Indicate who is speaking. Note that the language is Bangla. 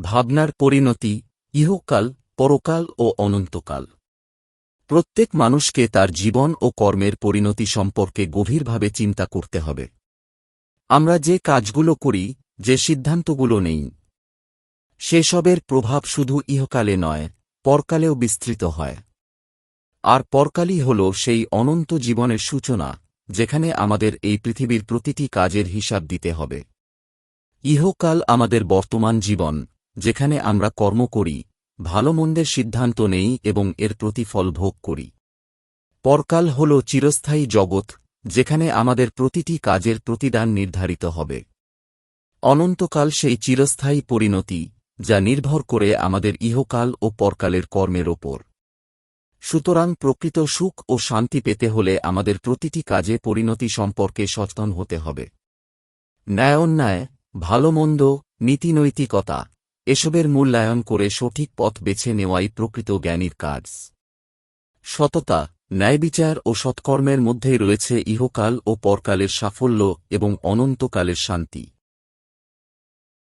Speaker 1: ভাবনার পরিণতি, ইহকাল, পরকাল ও অনন্তকাল। প্রত্যেক মানুষকে তার জীবন ও কর্মের পরিণতি সম্পর্কে গভীরভাবে চিন্তা করতে হবে। আমরা যে কাজগুলো করি, যে সিদ্ধান্তগুলো নেই, সেসবের প্রভাব শুধু ইহকালে নয়, পরকালেও বিস্তৃত হয়। আর পরকালই হল সেই অনন্ত জীবনের সূচনা, যেখানে আমাদের এই পৃথিবীর প্রতিটি কাজের হিসাব দিতে হবে। ইহকাল আমাদের বর্তমান জীবন, যেখানে আমরা কর্ম করি, ভালো মন্দের সিদ্ধান্ত নেই এবং এর প্রতিফল ভোগ করি। পরকাল হল চিরস্থায়ী জগৎ, যেখানে আমাদের প্রতিটি কাজের প্রতিদান নির্ধারিত হবে। অনন্তকাল সেই চিরস্থায়ী পরিণতি, যা নির্ভর করে আমাদের ইহকাল ও পরকালের কর্মের ওপর। সুতরাং প্রকৃত সুখ ও শান্তি পেতে হলে আমাদের প্রতিটি কাজে পরিণতি সম্পর্কে সচেতন হতে হবে। ন্যায়-অন্যায়, ভালো-মন্দ, নীতি-নৈতিকতা, এসবের মূল্যায়ন করে সঠিক পথ বেছে নেওয়াই প্রকৃত জ্ঞানীর কাজ। সততা, ন্যায়বিচার ও সৎকর্মের মধ্যেই রয়েছে ইহকাল ও পরকালের সাফল্য এবং অনন্তকালের শান্তি।